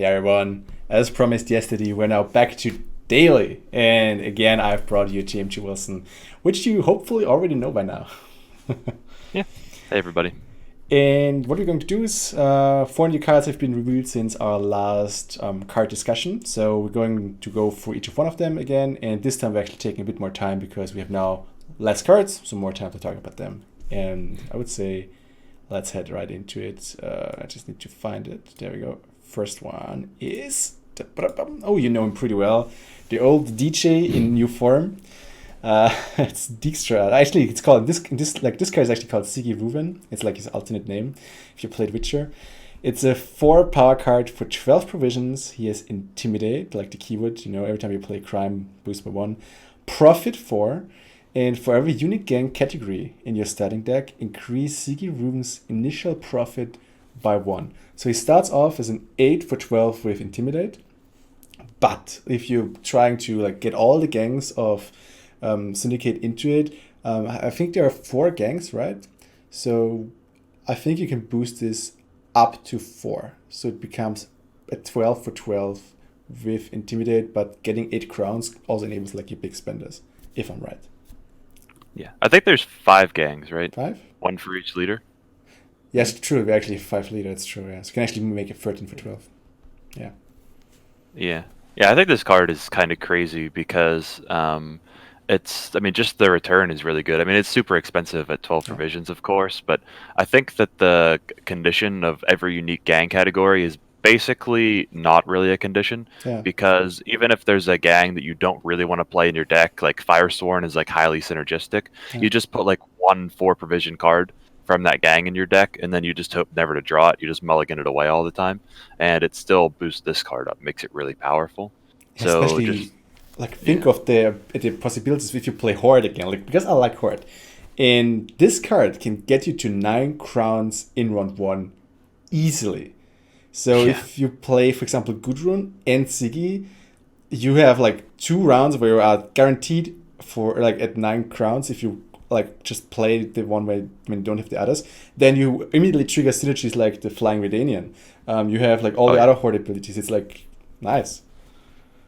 Hey everyone, as promised yesterday, we're now back to daily. And again, I've brought you TMG Wilson, which you hopefully already know by now. Yeah. Hey, everybody. And what we're going to do is, four new cards have been revealed since our last card discussion. So we're going to go through each of one of them again. And this time we're actually taking a bit more time because we have now less cards, so more time to talk about them. And I would say let's head right into it. I just need to find it. There we go. First one is... Oh, you know him pretty well. The old DJ in new form. It's Dijkstra. Actually, it's called this card is actually called Sigi Reuven. It's like his alternate name if you played Witcher. It's a 4 power card for 12 provisions. He has Intimidate, like the keyword. Every time you play crime, boost by 1. Profit 4. And for every unique gang category in your starting deck, increase Sigi Reuven's initial profit by 1. So he starts off as an 8 for 12 with Intimidate. But if you're trying to get all the gangs of Syndicate into it, I think there are 4 gangs, right? So I think you can boost this up to 4. So it becomes a 12 for 12 with Intimidate, but getting 8 crowns also enables your big spenders, if I'm right. Yeah, I think there's 5 gangs, right? 5? 1 for each leader. Yes, true. We actually have 5 leader. It's true. Yeah, so you can actually make it 13 for 12. Yeah. Yeah. I think this card is kind of crazy because just the return is really good. I mean, it's super expensive at 12 Yeah. provisions, of course, but I think that the condition of every unique gang category is basically not really a condition Yeah. because even if there's a gang that you don't really want to play in your deck, like Firesworn is highly synergistic, Yeah. you just put one 4 provision card from that gang in your deck, and then you just hope never to draw it. You just mulligan it away all the time, and it still boosts this card up, makes it really powerful. So Especially just think of the possibilities if you play Horde again. Because I like Horde. And this card can get you to 9 crowns in round 1 easily. So yeah, if you play, for example, Gudrun and Sigi, you have 2 rounds where you are guaranteed for at 9 crowns if you just play the one way when you don't have the others. Then you immediately trigger synergies like the Flying Redanian. You have all oh the yeah, other Horde abilities. It's nice.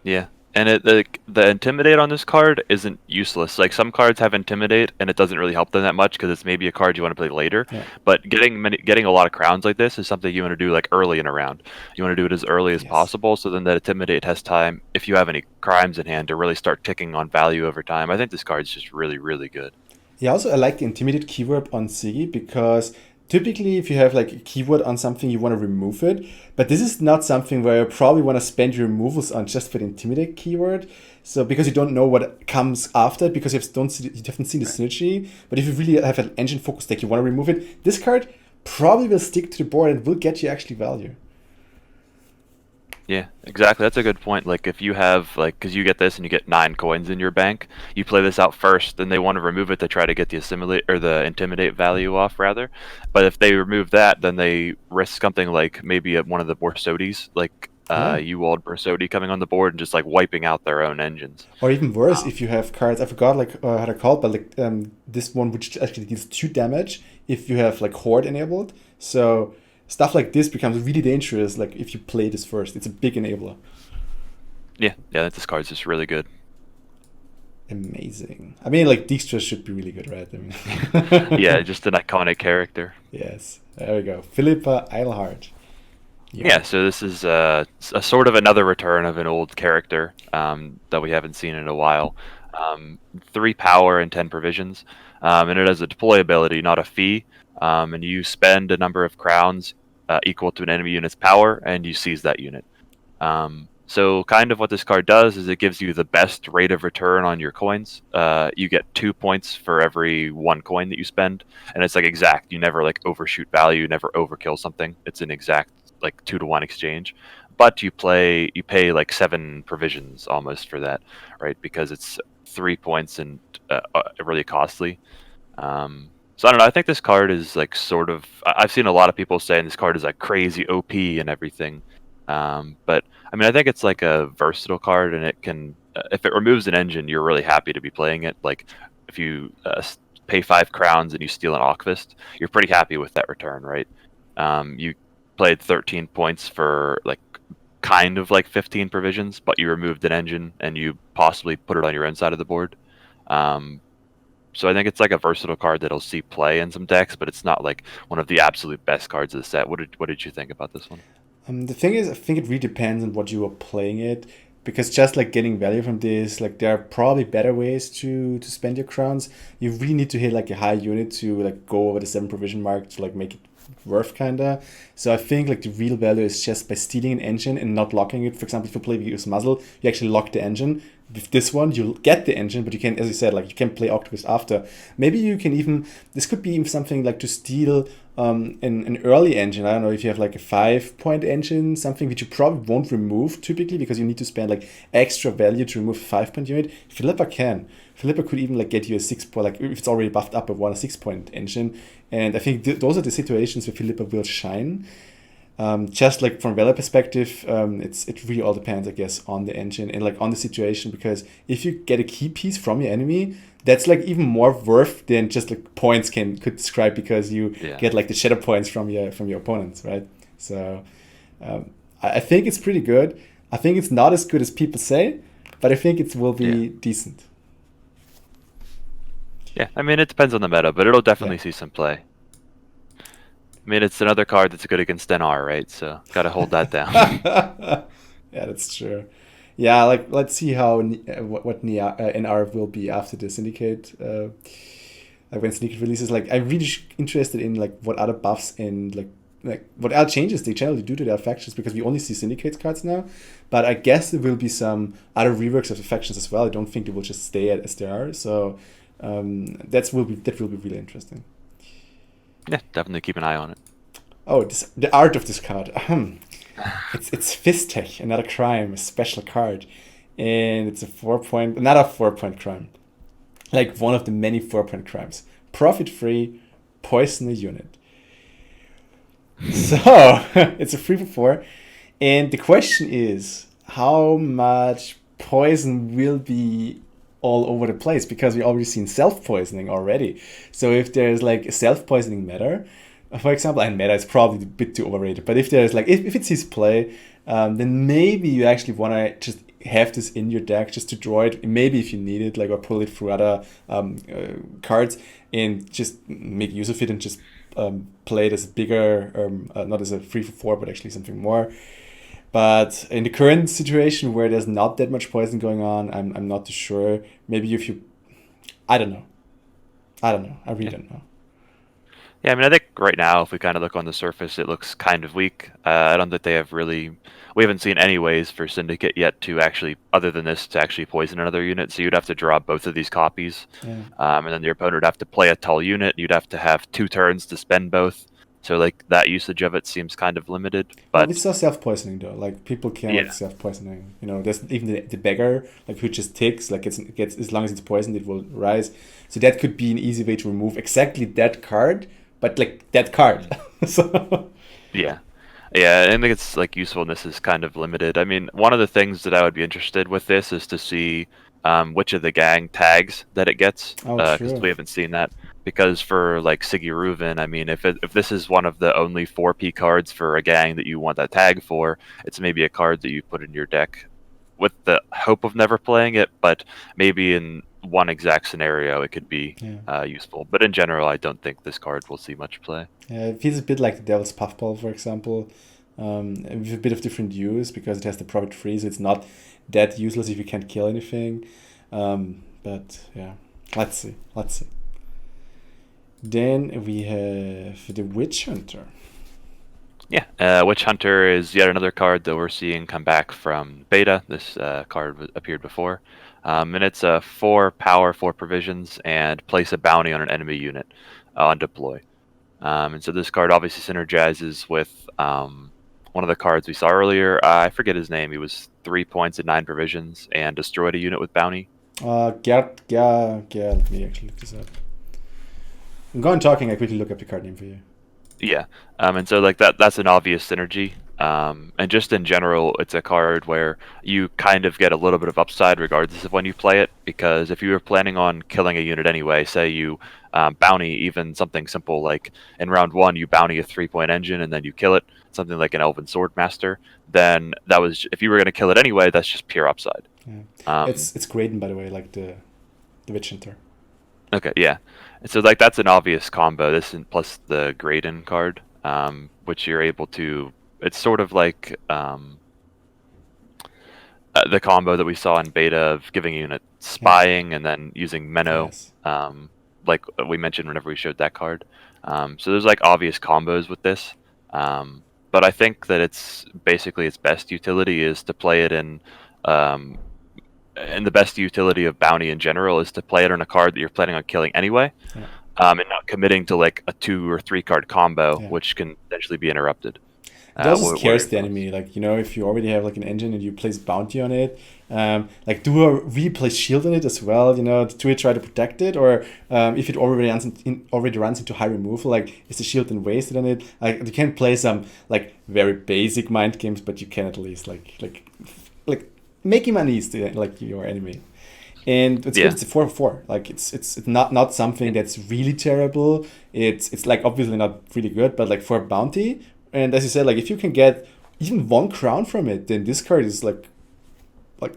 yeah. And the intimidate on this card isn't useless. Some cards have intimidate, and it doesn't really help them that much because it's maybe a card you want to play later. Yeah. But getting a lot of crowns like this is something you want to do early in a round. You want to do it as early as Yes. possible, so then that intimidate has time, if you have any crimes in hand, to really start ticking on value over time. I think this card's just really, really good. Yeah, also I like the Intimidate keyword on Sigi because typically if you have a keyword on something, you want to remove it. But this is not something where you probably want to spend your removals on just for the Intimidate keyword. So because you don't know what comes after, because you haven't seen the synergy. But if you really have an engine focus deck, you want to remove it. This card probably will stick to the board and will get you actually value. Yeah, exactly. That's a good point. If you have because you get this and you get 9 coins in your bank, you play this out first, then they want to remove it to try to get the assimilate or the intimidate value off rather. But if they remove that, then they risk something like maybe one of the Borsodis, Yeah. Ewald Borsodi coming on the board and just wiping out their own engines. Or even worse, Um, if you have cards, I forgot how they're called, but this one which actually deals 2 damage if you have Horde enabled. So stuff like this becomes really dangerous. If you play this first, it's a big enabler. yeah, this card's just really good. Amazing. I mean, Dijkstra should be really good, right? I Yeah, mean, just an iconic character. yes. There we go. Philippa Eilhart. Yeah. Yeah, so this is a sort of another return of an old character that we haven't seen in a while. 3 power and 10 provisions, and it has a deploy ability, not a fee. And you spend a number of crowns equal to an enemy unit's power, and you seize that unit. So kind of what this card does is it gives you the best rate of return on your coins. You get 2 points for every 1 coin that you spend, and it's exact. You never overshoot value, never overkill something. It's an exact 2-to-1 exchange. But you pay 7 provisions almost for that, right? Because it's 3 points and really costly. So I don't know. I think this card is sort of. I've seen a lot of people saying this card is crazy OP and everything. But I mean, I think it's a versatile card, and it can. If it removes an engine, you're really happy to be playing it. If you pay 5 crowns and you steal an Akvist, you're pretty happy with that return, right? You played 13 points for kind of like 15 provisions, but you removed an engine and you possibly put it on your own side of the board. So I think it's like a versatile card that'll see play in some decks, but it's not like one of the absolute best cards of the set. What did you think about this one? The thing is, I think it really depends on what you are playing it, because just like getting value from this, like there are probably better ways to spend your crowns. You really need to hit like a high unit to like go over the 7 provision mark to like make it worth kinda. So I think like the real value is just by stealing an engine and not locking it. For example, if you play use muzzle, you actually lock the engine. With this one, you'll get the engine, but you can, as you said, like you can play Octopus after. Maybe you can even, this could be even something like to steal an early engine. I don't know if you have like a 5-point engine, something which you probably won't remove typically because you need to spend like extra value to remove a 5-point unit. Philippa can. Philippa could even like get you a 6-point, like if it's already buffed up, a 1 or 6-point engine. And I think those are the situations where Philippa will shine. Just like from value perspective, it really all depends, I guess, on the engine and like on the situation. Because if you get a key piece from your enemy, that's like even more worth than just like points could describe, because you get like the shadow points from your opponents, right? So I think it's pretty good. I think it's not as good as people say, but I think it will be decent. Yeah, I mean, it depends on the meta, but it'll definitely see some play. I mean, it's another card that's good against NR, right? So gotta hold that down. Yeah, that's true. Yeah, like let's see how what NR will be after the Syndicate. Like when Syndicate releases, like I'm really interested in like what other buffs and like what other changes they generally do to their factions, because we only see Syndicate cards now. But I guess there will be some other reworks of the factions as well. I don't think they will just stay as they are. So that will be really interesting. Yeah, definitely keep an eye on it. Oh, the art of this card. It's Fistech, another crime, a special card, and it's another 4-point crime, like one of the many 4-point crimes. Profit free, poison a unit. So it's a 3/4, and the question is how much poison will be all over the place, because we already seen self-poisoning already. So if there's like a self-poisoning meta, for example, and meta is probably a bit too overrated, but if there's like, if it sees play, then maybe you actually want to just have this in your deck just to draw it, maybe if you need it, like, or pull it through other cards and just make use of it and just play it as a bigger, not as a 3/4, but actually something more. But in the current situation where there's not that much poison going on, I'm not too sure. Maybe if you, I don't know. I really don't know. Yeah, I mean, I think right now, if we kind of look on the surface, it looks kind of weak. I don't think we haven't seen any ways for Syndicate yet to actually, other than this, to actually poison another unit. So you'd have to draw both of these copies. And then your opponent would have to play a tall unit. You'd have to have 2 turns to spend both. So like that usage of it seems kind of limited. But it's still self-poisoning though. Like people can like self-poisoning. You know, there's even the beggar, like who just ticks, like it gets as long as it's poisoned, it will rise. So that could be an easy way to remove exactly that card, but like that card. So yeah, I think it's like usefulness is kind of limited. I mean, one of the things that I would be interested with this is to see which of the gang tags that it gets, because we haven't seen that. Because for like Sigi Reuven, I mean, if this is one of the only 4P cards for a gang that you want that tag for, it's maybe a card that you put in your deck with the hope of never playing it, but maybe in one exact scenario it could be useful. But in general, I don't think this card will see much play. Yeah, it feels a bit like the Devil's Puffball, for example, with a bit of different use, because it has the profit free, so it's not that useless if you can't kill anything. But yeah, let's see. Then we have the Witch Hunter. Yeah, Witch Hunter is yet another card that we're seeing come back from beta. This card appeared before. And it's a 4 power, 4 provisions, and place a bounty on an enemy unit on deploy. And so this card obviously synergizes with one of the cards we saw earlier. I forget his name. He was 3 points and 9 provisions and destroyed a unit with bounty. Let me actually look this up. I'm going talking, I quickly look up the card name for you. Yeah, and so like that's an obvious synergy. And just in general, it's a card where you kind of get a little bit of upside regardless of when you play it, because if you were planning on killing a unit anyway, say you bounty even something simple like in round 1 you bounty a 3-point engine and then you kill it, something like an Elven Swordmaster, then that was, if you were going to kill it anyway, that's just pure upside. Yeah. It's Graydon, by the way, like the Witch Hunter. Okay, yeah. So like that's an obvious combo. This and plus the Graydon card, which you're able to. It's sort of like the combo that we saw in beta of giving a unit spying and then using Menno, Yes. like we mentioned whenever we showed that card. So there's like obvious combos with this, but I think that it's basically its best utility is to play it in. And the best utility of bounty in general is to play it on a card that you're planning on killing anyway, Yeah. and not committing to like a 2 or 3 card combo, Yeah. which can potentially be interrupted. It also What are scares your the thoughts? enemy. Like, if you already have like an engine and you place bounty on it, like do a really place shield on it as well. Do it try to protect it, or if it already runs into high removal, like is the shield then wasted on it? Like you can play some like very basic mind games, but you can at least like make him uneasy, like your enemy. And it's good. It's a 4/4. Like it's not something that's really terrible. It's like obviously not really good, but like for a bounty, and as you said, like if you can get even 1 crown from it, then this card is like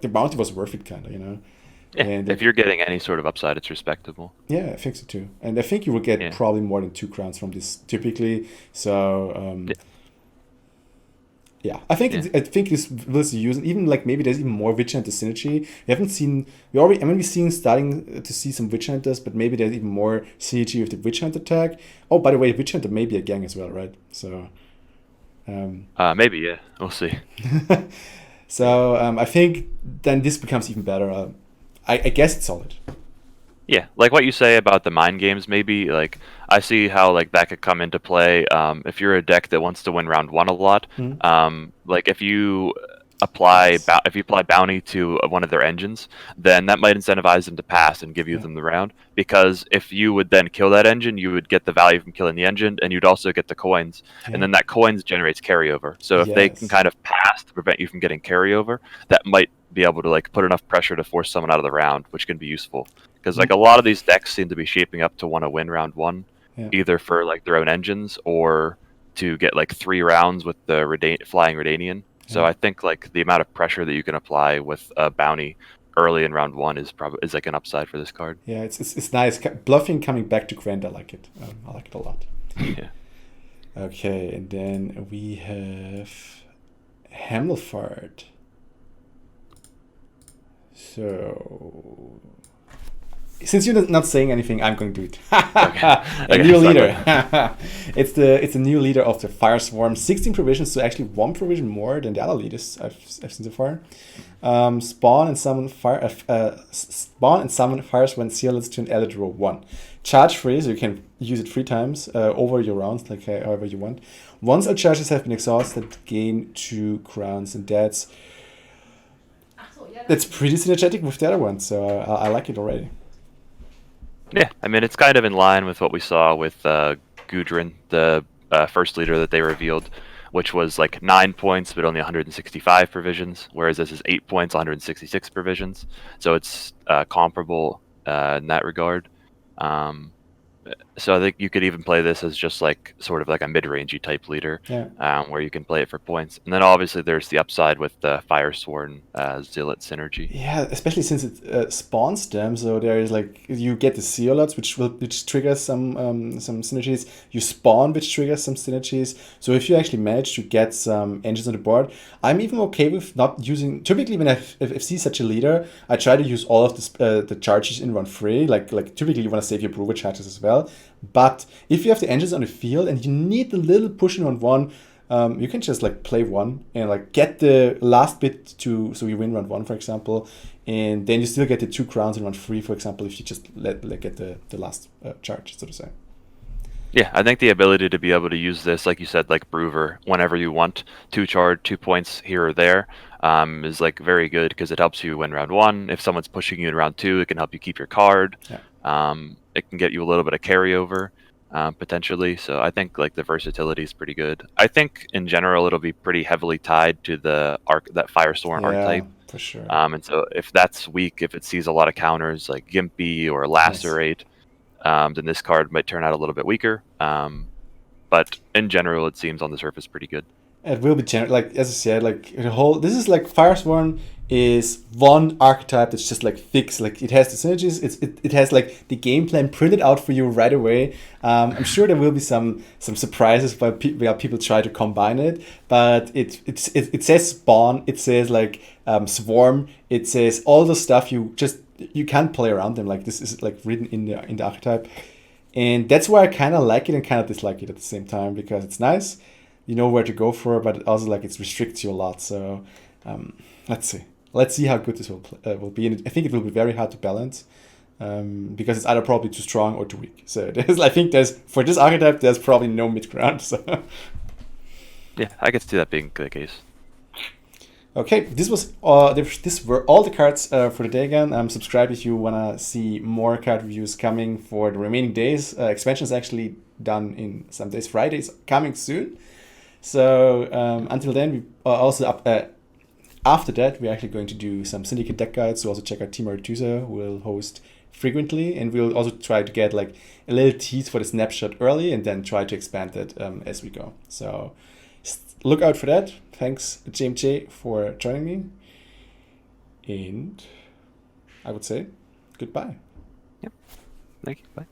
the bounty was worth it, kind of, Yeah, And if you're getting any sort of upside, it's respectable. yeah, I think so too. And I think you will get probably more than 2 crowns from this typically. So yeah, I think this was used. Even like maybe there's even more Witch Hunter synergy. We haven't seen. We've seen starting to see some Witch Hunters, but maybe there's even more synergy with the Witch Hunter tag. Oh, by the way, Witch Hunter may be a gang as well, right? So. Maybe, yeah, we'll see. So I think then this becomes even better. I guess it's solid. Yeah, like what you say about the mind games, maybe like I see how like that could come into play. If you're a deck that wants to win round 1 a lot, like if you apply bounty to one of their engines, then that might incentivize them to pass and give you them the round. Because if you would then kill that engine, you would get the value from killing the engine, and you'd also get the coins, and then that coins generates carryover. So if they can kind of pass to prevent you from getting carryover, that might be able to like put enough pressure to force someone out of the round, which can be useful. Because like a lot of these decks seem to be shaping up to want to win round 1, either for like their own engines or to get like 3 rounds with the flying Redanian. So I think like the amount of pressure that you can apply with a bounty early in round 1 is like an upside for this card. Yeah, it's nice. Bluffing coming back to Gwent, I like it. I like it a lot. Yeah. Okay, and then we have Hamilfart. So, since you're not saying anything, I'm going to do it. A new leader. It's a new leader of the Fire Swarm. 16 provisions, so actually 1 provision more than the other leaders I've seen so far. Spawn and summon fire Swarm sealed to an Eilhart row 1. Charge free, so you can use it 3 times over your rounds, like however you want. Once all charges have been exhausted, gain 2 crowns, and that's pretty synergetic with the other one, so I like it already. Yeah, I mean, it's kind of in line with what we saw with Gudrun, the first leader that they revealed, which was like 9 points, but only 165 provisions, whereas this is 8 points, 166 provisions. So it's comparable in that regard. So I think you could even play this as just like sort of like a mid-rangey type leader, where you can play it for points. And then obviously there's the upside with the Firesworn Zealot synergy. Yeah, especially since it spawns them. So there is like you get the Zealots, which triggers some synergies. You spawn, which triggers some synergies. So if you actually manage to get some engines on the board, I'm even okay with not using. Typically, when I see such a leader, I try to use all of the charges in round 3. Like typically you want to save your brewer charges as well. But if you have the engines on the field and you need a little push in round 1, you can just like play 1 and like get the last bit so you win round 1, for example, and then you still get the 2 crowns in round 3, for example, if you just get the last charge, so to say. Yeah, I think the ability to be able to use this, like you said, like Brewer, whenever you want, 2 charge, 2 points here or there, is like very good because it helps you win round 1. If someone's pushing you in round 2, it can help you keep your card. Yeah. It can get you a little bit of carryover. potentially. So I think like the versatility is pretty good. I think in general it'll be pretty heavily tied to the that Firesworn archetype. for sure. And so if that's weak, if it sees a lot of counters like Gimpy or Lacerate, then this card might turn out a little bit weaker. But in general, it seems on the surface pretty good. It will be like as I said, like the whole. This is like Firesworn is one archetype that's just like fixed. Like it has the synergies. It has like the game plan printed out for you right away. I'm sure there will be some surprises where people try to combine it. But it says spawn. It says like swarm. It says all the stuff you can't play around them. Like this is like written in the archetype, and that's why I kind of like it and kind of dislike it at the same time, because it's nice. You know where to go for, but it also like it restricts you a lot. So let's see how good this will be, and I think it will be very hard to balance because it's either probably too strong or too weak. So I think for this archetype there's probably no mid ground. So yeah, I could see that being the case. Okay, this were all the cards for the day again. Subscribe if you wanna see more card reviews coming for the remaining days. Expansion is actually done in some days. Friday is coming soon. So until then, we also after that, we're actually going to do some Syndicate deck guides. So also check out Team Artusa, who will host frequently, and we'll also try to get like a little tease for the snapshot early, and then try to expand it as we go. So look out for that. Thanks, JMJ, for joining me, and I would say goodbye. Yep. Thank you. Bye.